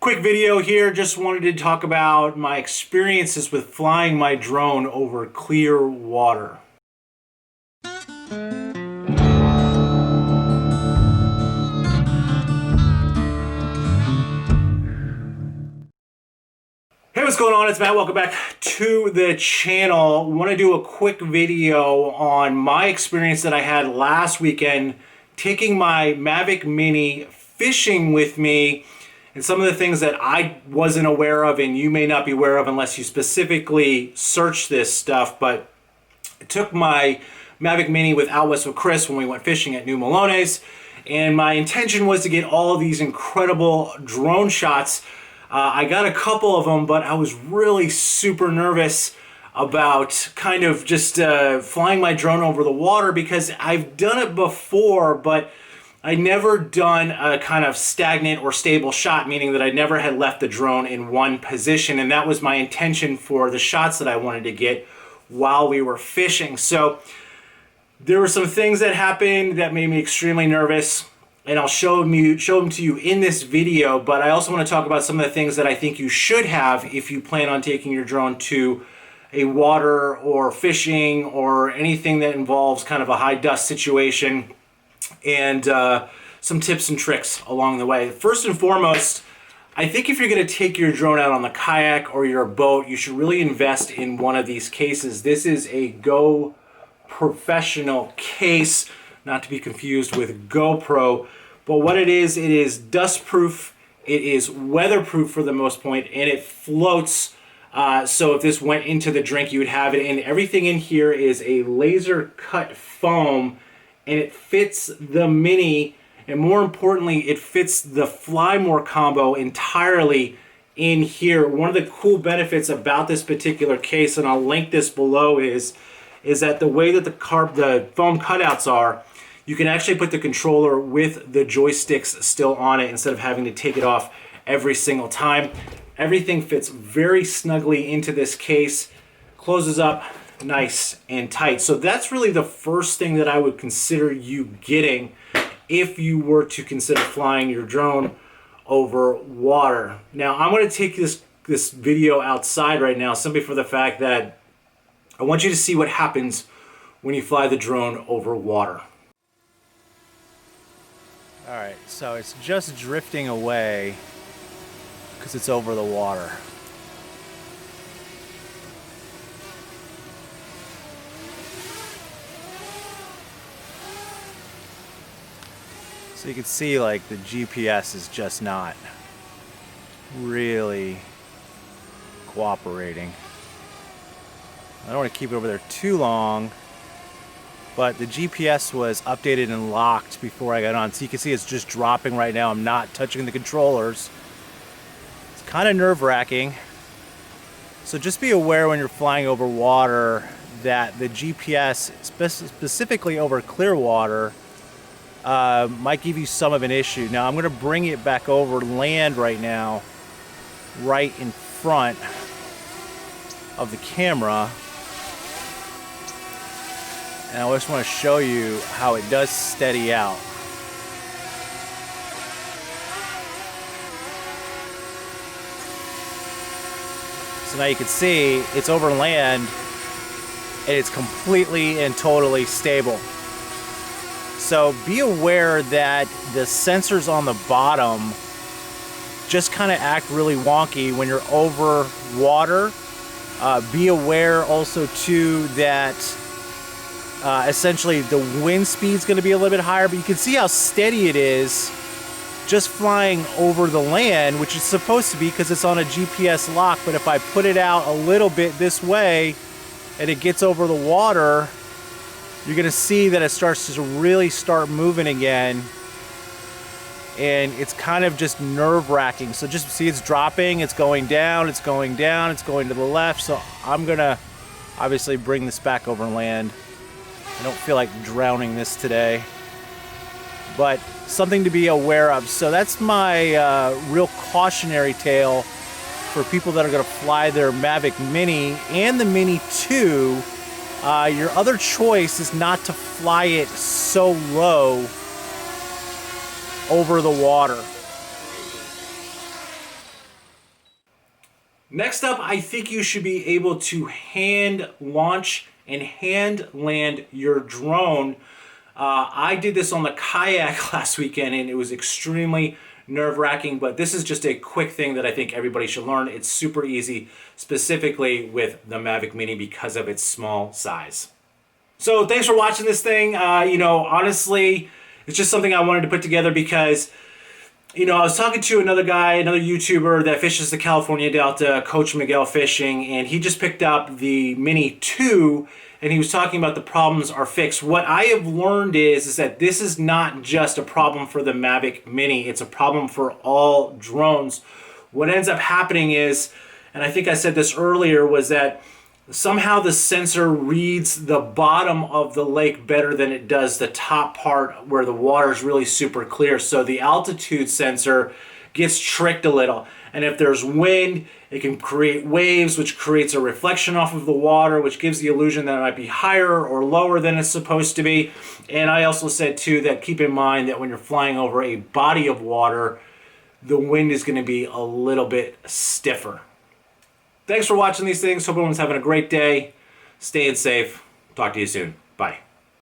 Quick video here, just wanted to talk about my experiences with flying my drone over clear water. Hey, what's going on? It's Matt. Welcome back to the channel. I want to do a quick video on my experience that I had last weekend taking my Mavic Mini fishing with me, and some of the things that I wasn't aware of and you may not be aware of unless you specifically search this stuff. But I took my Mavic Mini with Out West with Chris when we went fishing at New Melones, and my intention was to get all of these incredible drone shots. I got a couple of them, but I was really super nervous about kind of just flying my drone over the water, because I've done it before, but I never done a kind of stagnant or stable shot, meaning that I never had left the drone in one position, and that was my intention for the shots that I wanted to get while we were fishing. So there were some things that happened that made me extremely nervous, and I'll show them to you in this video. But I also want to talk about some of the things that I think you should have if you plan on taking your drone to a water or fishing or anything that involves kind of a high dust situation, and some tips and tricks along the way. First and foremost, I think if you're going to take your drone out on the kayak or your boat, you should really invest in one of these cases. This is a Go Professional case, not to be confused with GoPro, but what it is dust proof, it is weatherproof for the most part, and it floats. So if this went into the drink, you would have it, and everything in here is a laser cut foam, and it fits the Mini, and more importantly, it fits the Fly More combo entirely in here. One of the cool benefits about this particular case, and I'll link this below, is that the way that the foam cutouts are, you can actually put the controller with the joysticks still on it instead of having to take it off every single time. Everything fits very snugly into this case, closes up nice and tight. So that's really the first thing that I would consider you getting if you were to consider flying your drone over water. Now, I'm going to take this video outside right now simply for the fact that I want you to see what happens when you fly the drone over water. All right, so it's just drifting away because it's over the water. So you can see, like, the GPS is just not really cooperating. I don't want to keep it over there too long, but the GPS was updated and locked before I got on. So you can see it's just dropping right now. I'm not touching the controllers. It's kind of nerve-wracking. So just be aware when you're flying over water that the GPS, specifically over clear water, might give you some of an issue. Now I'm going to bring it back over land right now, right in front of the camera. And I just want to show you how it does steady out. So now you can see it's over land and it's completely and totally stable. So be aware that the sensors on the bottom just kind of act really wonky when you're over water. Be aware also too that essentially the wind speed is going to be a little bit higher, but you can see how steady it is just flying over the land, which is supposed to be because it's on a GPS lock. But if I put it out a little bit this way and it gets over the water, you're going to see that it starts to really start moving again, and it's kind of just nerve-wracking. So just see it's dropping, it's going down, it's going down, it's going to the left. So I'm going to obviously bring this back over land. I don't feel like drowning this today, but something to be aware of. So that's my real cautionary tale for people that are going to fly their Mavic Mini and the Mini 2. Your other choice is not to fly it so low over the water. Next up, I think you should be able to hand launch and hand land your drone. I did this on the kayak last weekend and it was extremely nerve-wracking, but this is just a quick thing that I think everybody should learn. It's super easy, specifically with the Mavic Mini because of its small size. So thanks for watching this thing. Honestly, it's just something I wanted to put together because I was talking to another guy, another YouTuber that fishes the California Delta, Coach Miguel Fishing, and he just picked up the Mini 2, and he was talking about the problems are fixed. What I have learned is that this is not just a problem for the Mavic Mini, it's a problem for all drones. What ends up happening is, and I think I said this earlier, was that somehow the sensor reads the bottom of the lake better than it does the top part where the water is really super clear. So the altitude sensor gets tricked a little. And if there's wind, it can create waves, which creates a reflection off of the water, which gives the illusion that it might be higher or lower than it's supposed to be. And I also said too that keep in mind that when you're flying over a body of water, the wind is going to be a little bit stiffer. Thanks for watching these things. Hope everyone's having a great day. Staying safe. Talk to you soon. Bye.